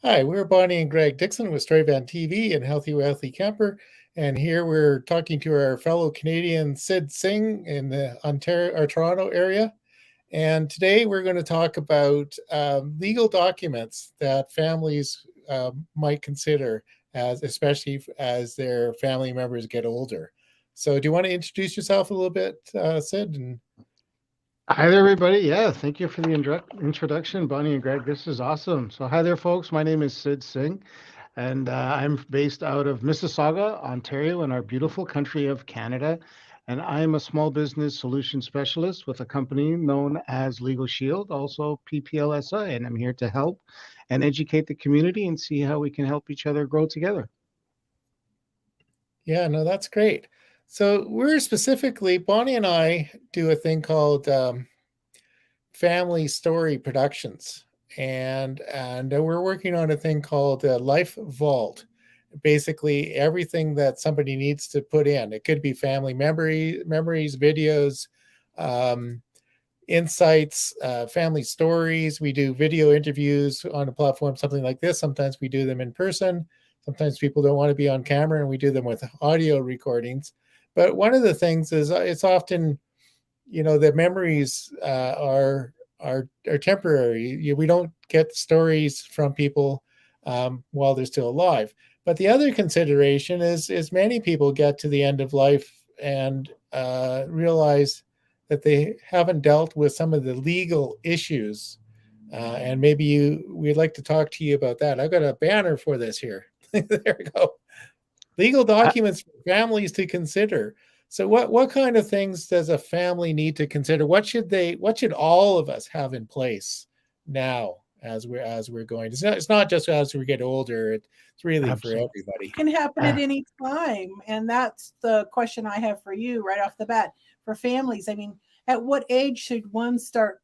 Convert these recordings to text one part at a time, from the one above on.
Hi, we're Bonnie and Greg Dixon with Storyvan TV and Healthy Wealthy Camper. And here we're talking to our fellow Canadian Sid Singh in the Ontario or Toronto area. And today we're going to talk about legal documents that families might consider, especially as their family members get older. So, do you want to introduce yourself a little bit, Sid? Hi there, everybody. Yeah, thank you for the introduction, Bonnie and Greg. This is awesome. So, hi there, folks. My name is Sid Singh, and I'm based out of Mississauga, Ontario, in our beautiful country of Canada. And I'm a small business solution specialist with a company known as LegalShield, also PPLSI. And I'm here to help and educate the community and see how we can help each other grow together. Yeah, no, that's great. So, we're specifically, Bonnie and I do a thing called family story productions, and we're working on a thing called Life Vault. Basically, everything that somebody needs to put in. It could be family memories, videos, um, insights, family stories. We do video interviews on a platform, something like this. Sometimes we do them in person. Sometimes people don't want to be on camera, and we do them with audio recordings. But one of the things is it's often the memories are temporary. We don't get stories from people while they're still alive. But the other consideration is many people get to the end of life and realize that they haven't dealt with some of the legal issues. And maybe we'd like to talk to you about that. I've got a banner for this here. There we go. Legal documents for families to consider. So what kind of things does a family need to consider? What should all of us have in place now as we're going? It's not just as we get older, it's really for Absolutely. everybody. Can happen at Ah, any time. And that's the question I have for you right off the bat for families. I mean, at what age should one start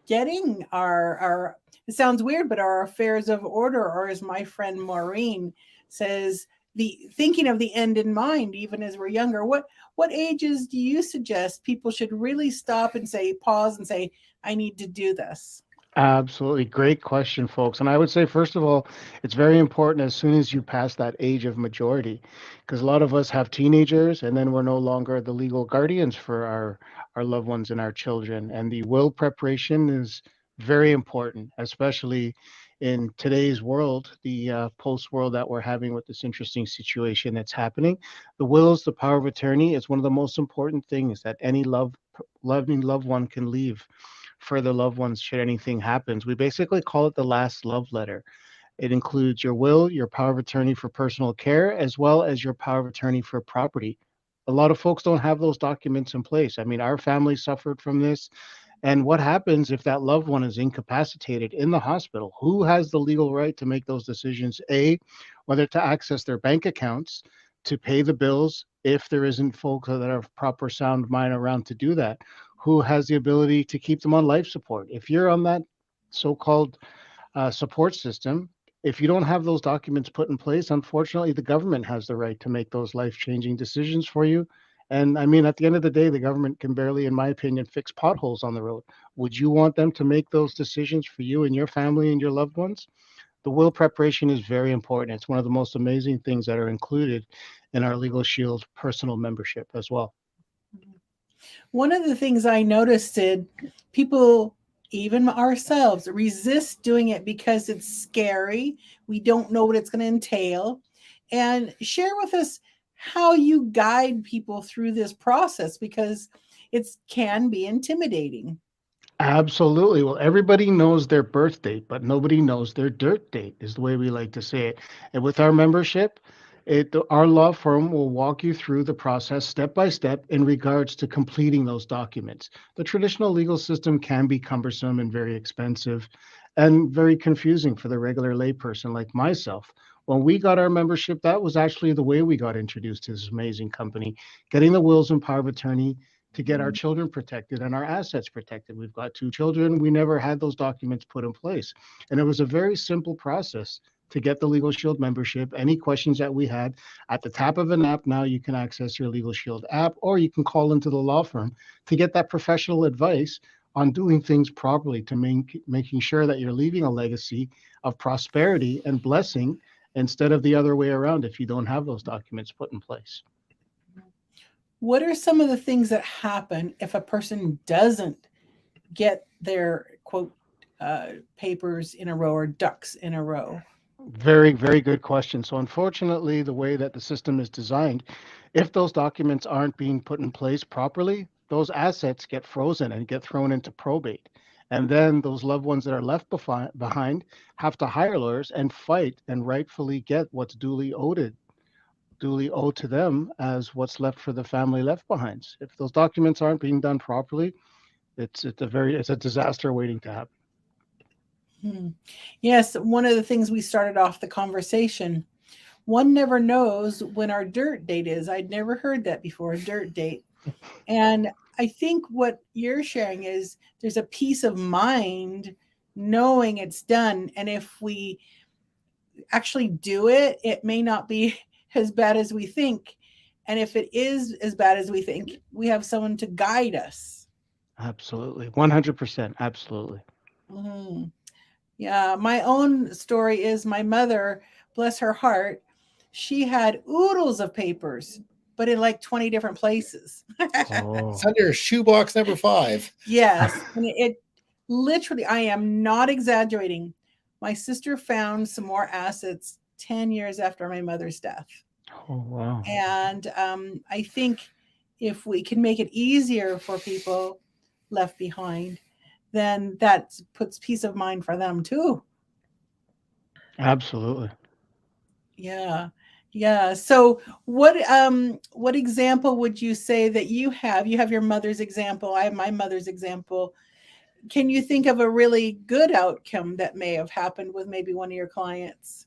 getting our it sounds weird, but our affairs of order, or as my friend Maureen says, the thinking of the end in mind, even as we're younger. What ages do you suggest people should really stop and say, pause and say, I need to do this? Absolutely. Great question, folks. And I would say, first of all, it's very important as soon as you pass that age of majority, because a lot of us have teenagers and then we're no longer the legal guardians for our loved ones and our children. And the will preparation is very important, especially in today's world, the post world that we're having with this interesting situation that's happening. The will is the power of attorney. It's one of the most important things that any loving loved one can leave for their loved ones should anything happens. We basically call it the last love letter. It includes your will, your power of attorney for personal care, as well as your power of attorney for property. A lot of folks don't have those documents in place. I mean, our family suffered from this. And what happens if that loved one is incapacitated in the hospital? Who has the legal right to make those decisions? A, whether to access their bank accounts, to pay the bills, if there isn't folks that are of proper sound mind around to do that. Who has the ability to keep them on life support? If you're on that so-called support system, if you don't have those documents put in place, unfortunately, the government has the right to make those life-changing decisions for you. And I mean, at the end of the day, the government can barely, in my opinion, fix potholes on the road. Would you want them to make those decisions for you and your family and your loved ones? The will preparation is very important. It's one of the most amazing things that are included in our Legal Shield personal membership as well. One of the things I noticed is people, even ourselves, resist doing it because it's scary. We don't know what it's going to entail. And share with us how you guide people through this process because it can be intimidating. Absolutely. Well, everybody knows their birth date, but nobody knows their dirt date, is the way we like to say it. And with our membership, our law firm will walk you through the process step by step in regards to completing those documents. The traditional legal system can be cumbersome and very expensive and very confusing for the regular layperson like myself. When we got our membership, that was actually the way we got introduced to this amazing company, getting the wills and power of attorney to get our children protected and our assets protected. We've got two children. We never had those documents put in place. And it was a very simple process to get the Legal Shield membership. Any questions that we had at the tap of an app, now you can access your Legal Shield app, or you can call into the law firm to get that professional advice on doing things properly to making sure that you're leaving a legacy of prosperity and blessing instead of the other way around if you don't have those documents put in place. What are some of the things that happen if a person doesn't get their quote papers in a row or ducks in a row? Very, very good question. So, unfortunately, the way that the system is designed, if those documents aren't being put in place properly, those assets get frozen and get thrown into probate. And then those loved ones that are left behind have to hire lawyers and fight and rightfully get what's duly owed to them as what's left for the family left behind. If those documents aren't being done properly, it's a disaster waiting to happen. Hmm. Yes, one of the things we started off the conversation, one never knows when our dirt date is. I'd never heard that before, a dirt date. And I think what you're sharing is there's a peace of mind knowing it's done. And if we actually do it, it may not be as bad as we think. And if it is as bad as we think, we have someone to guide us. Absolutely. 100%. Absolutely. Hmm. Yeah, my own story is my mother, bless her heart, she had oodles of papers, but in like 20 different places. It's Oh, under shoebox number 5. Yes, and it literally, I am not exaggerating. My sister found some more assets 10 years after my mother's death. oh, wow. And I think if we can make it easier for people left behind, then that puts peace of mind for them too. Absolutely. Yeah. Yeah. So what example would you say that you have? You have your mother's example. I have my mother's example. Can you think of a really good outcome that may have happened with maybe one of your clients?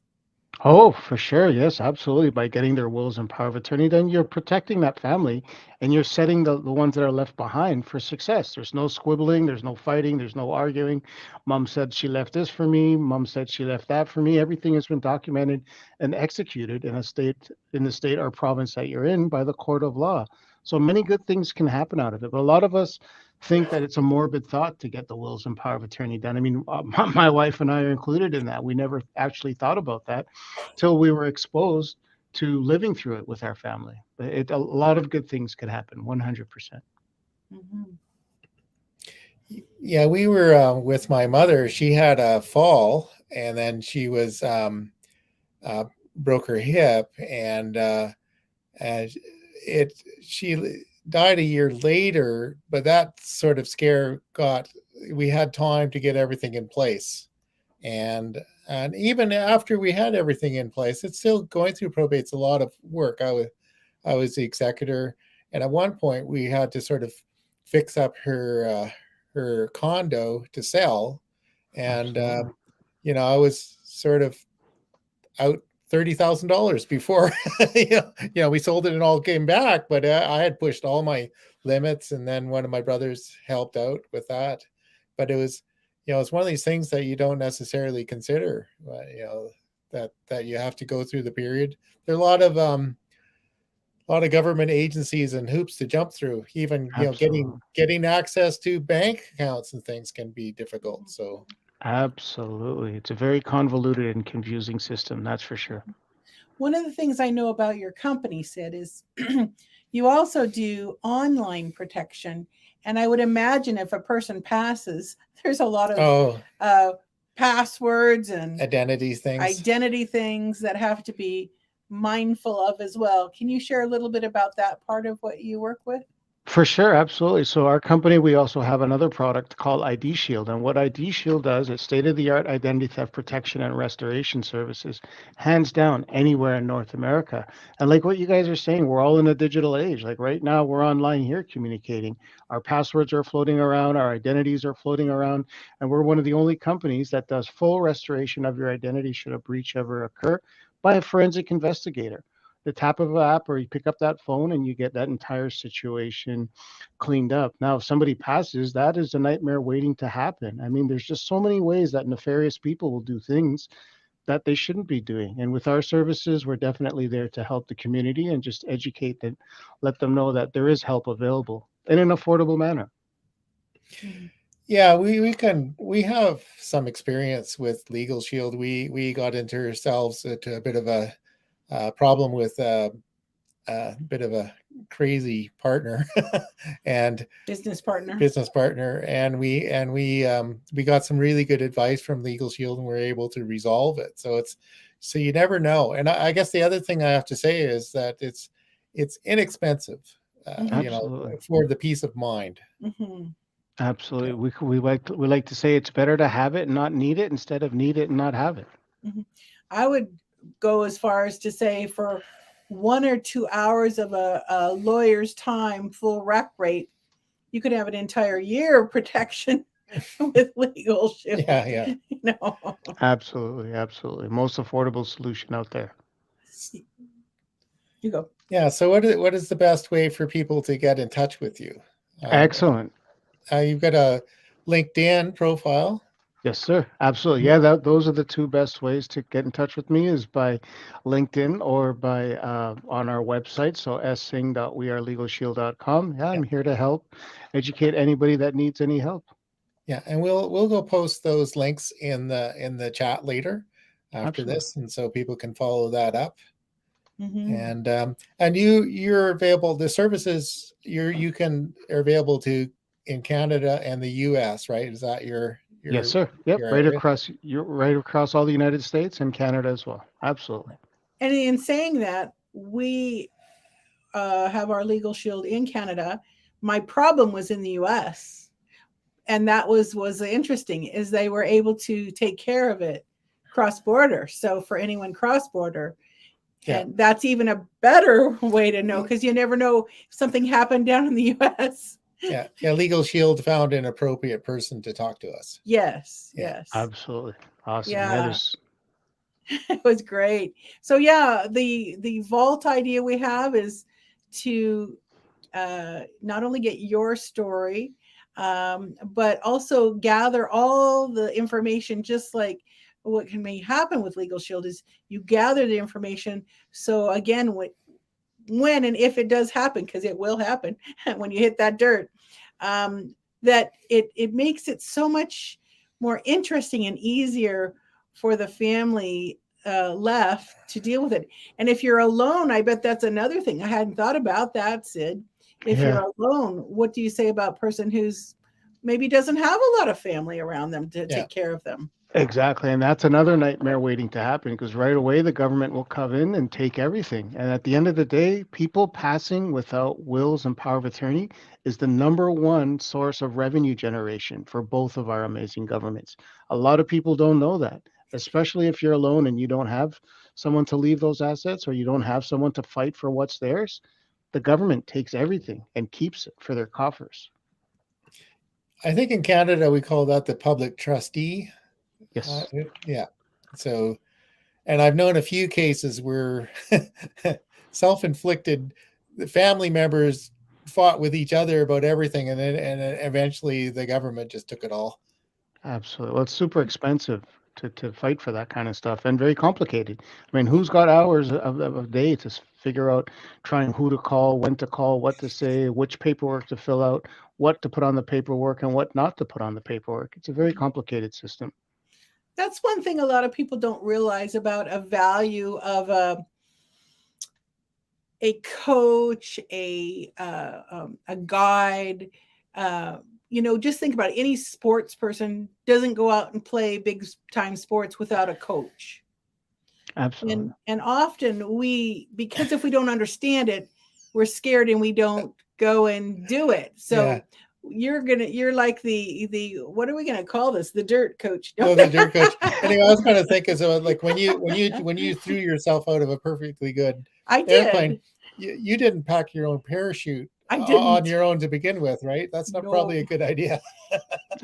Oh, for sure. Yes, absolutely. By getting their wills and power of attorney, then you're protecting that family and you're setting the ones that are left behind for success. There's no squibbling, there's no fighting, there's no arguing. Mom said she left this for me, mom said she left that for me. Everything has been documented and executed in the state or province that you're in by the court of law. So many good things can happen out of it. But a lot of us think that it's a morbid thought to get the wills and power of attorney done. I mean, my wife and I are included in that. We never actually thought about that till we were exposed to living through it with our family. But a lot of good things could happen, 100%. Mhm. Yeah, we were with my mother. She had a fall, and then she was uh, broke her hip, and it she died a year later. But that sort of scare got. We had time to get everything in place, and even after we had everything in place, it's still going through probate's a lot of work. I was the executor, and at one point we had to sort of fix up her condo to sell, and Absolutely. I was sort of out $30,000 before we sold it and all came back, but I had pushed all my limits, and then one of my brothers helped out with that. But it's one of these things that you don't necessarily consider, that you have to go through the period. There are a lot of government agencies and hoops to jump through. Even getting Absolutely. getting access to bank accounts and things can be difficult. So Absolutely. It's a very convoluted and confusing system, that's for sure. One of the things I know about your company, Sid, is you also do online protection. And I would imagine if a person passes, there's a lot of oh, uh, passwords and identity things. identity things that have to be mindful of as well. Can you share a little bit about that part of what you work with? For sure, absolutely. So our company, we also have another product called ID Shield. And what ID Shield does is state-of-the-art identity theft protection and restoration services, hands down, anywhere in North America. And like what you guys are saying, we're all in a digital age. Like right now, we're online here communicating. Our passwords are floating around, our identities are floating around, and we're one of the only companies that does full restoration of your identity should a breach ever occur by a forensic investigator. The tap of an app, or you pick up that phone and you get that entire situation cleaned up. Now, if somebody passes, that is a nightmare waiting to happen. I mean, there's just so many ways that nefarious people will do things that they shouldn't be doing. And with our services, we're definitely there to help the community and just educate them, let them know that there is help available in an affordable manner. Mhm. Yeah, we have some experience with LegalShield. We got into ourselves into a bit of a problem with a bit of a crazy partner and Business partner. business partner, and we got some really good advice from LegalShield, and we're able to resolve it. So you never know. And I guess the other thing I have to say is that it's inexpensive, Mhm. you know, Absolutely. for the peace of mind. Mhm. Absolutely. We like to say it's better to have it and not need it instead of need it and not have it. Mhm. I would go as far as to say for 1 or 2 hours of a lawyer's time, full rack rate, you could have an entire year of protection with Legal Shield. Yeah, yeah. You know, Absolutely. Absolutely. Most affordable solution out there. you go. Yeah. So what is the best way for people to get in touch with you? Um, Excellent. you've got a LinkedIn profile. Yes, sir. Absolutely. Yeah, those are the two best ways to get in touch with me is by LinkedIn or by on our website. So sing.wearelegalshield.com. Yeah, Yeah, I'm here to help educate anybody that needs any help. yeah, and we'll go post those links in the chat later after Absolutely. this, and so people can follow that up. Hmm. And you're available. The services you can are available to in Canada and the U.S. Right? Is that Yes, sir. Yep. your Right area? across you're right across all the United States and Canada as well. Absolutely. And in saying that, we have our Legal Shield in Canada. My problem was in the U.S. and that was interesting is they were able to take care of it cross border. So for anyone cross border, Yeah, and that's even a better way to know because you never know if something happened down in the US. yeah, yeah. Legal Shield found an appropriate person to talk to us. Yes, Yeah. yes. Absolutely. Awesome. Yeah, Yeah, there's it was great. So yeah, the vault idea we have is to not only get your story, but also gather all the information, just like what can may happen with Legal Shield is you gather the information. So again, when and if it does happen, because it will happen when you hit that dirt, that it makes it so much more interesting and easier for the family left to deal with it. And if you're alone, I bet that's another thing. I hadn't thought about that, Sid. If yeah. you're alone, what do you say about a person who's maybe doesn't have a lot of family around them to Yeah. take care of them? Exactly. And that's another nightmare waiting to happen because right away the government will come in and take everything. And at the end of the day, people passing without wills and power of attorney is the number one source of revenue generation for both of our amazing governments. A lot of people don't know that, especially if you're alone and you don't have someone to leave those assets or you don't have someone to fight for what's theirs. The government takes everything and keeps it for their coffers. I think in Canada we call that the public trustee. Uh, Yes, yeah. So, and I've known a few cases where self-inflicted family members fought with each other about everything, and then eventually the government just took it all. absolutely. Well, it's super expensive to fight for that kind of stuff and very complicated. I mean, who's got hours of a day to figure out trying who to call, when to call, what to say, which paperwork to fill out, what to put on the paperwork, and what not to put on the paperwork? It's a very complicated system. That's one thing a lot of people don't realize about a value of a coach, a guide. Uh, just think about it. Any sports person doesn't go out and play big time sports without a coach. Absolutely. And often because if we don't understand it, we're scared and we don't go and do it. Yeah. So you're like the what are we gonna call this? The dirt coach. Oh, the dirt coach. Anyway, I was going to think as like when you threw yourself out of a perfectly good I airplane, did. you didn't pack your own parachute I on didn't. your own to begin with, right? That's not No. probably a good idea. The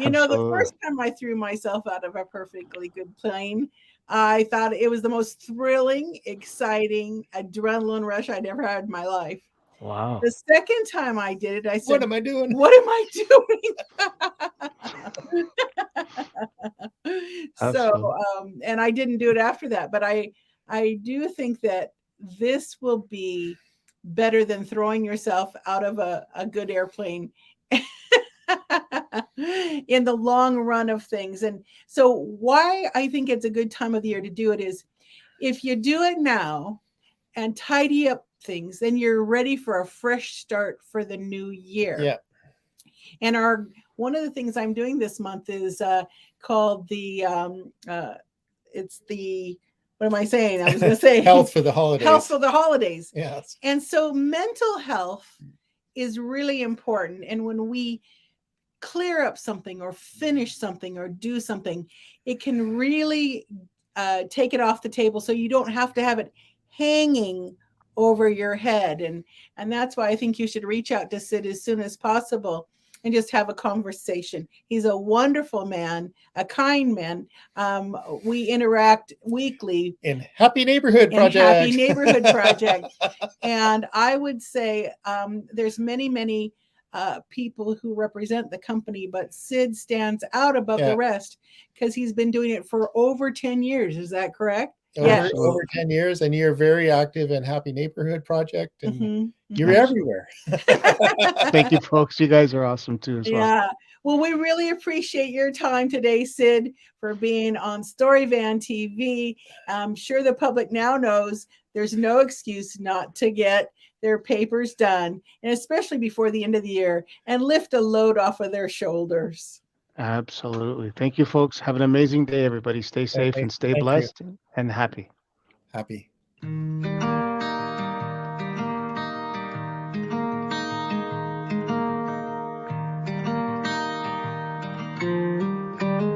Absolutely. first time I threw myself out of a perfectly good plane, I thought it was the most thrilling, exciting adrenaline rush I'd ever had in my life. Wow. The second time I did it, I What said, am I doing? "What am I doing?" So, Absolutely. and I didn't do it after that, but I do think that this will be better than throwing yourself out of a good airplane. in the long run of things. And so why I think it's a good time of the year to do it is if you do it now and tidy up things, then you're ready for a fresh start for the new year. Yeah. And one of the things I'm doing this month is called the it's the what am I saying? I was going to say Health for the holidays. Health for the holidays. Yes. And so mental health is really important. And when we clear up something or finish something or do something, it can really take it off the table so you don't have to have it hanging over your head. And that's why I think you should reach out to Sid as soon as possible and just have a conversation. He's a wonderful man, a kind man. We interact weekly in Happy Neighborhood Project. Happy Neighborhood Project. And I would say there's many people who represent the company, but Sid stands out above the rest because he's been doing it for over 10 years. Is that correct? Over 10 years, and you're very active in Happy Neighborhood Project, and you're everywhere. Thank you, folks. You guys are awesome too as well. Yeah. Well, we really appreciate your time today, Sid, for being on Storyvan TV. I'm sure the public now knows there's no excuse not to get their papers done, and especially before the end of the year, and lift a load off of their shoulders. Absolutely. Thank you, folks. Have an amazing day, everybody. Stay safe and stay blessed and happy. Happy.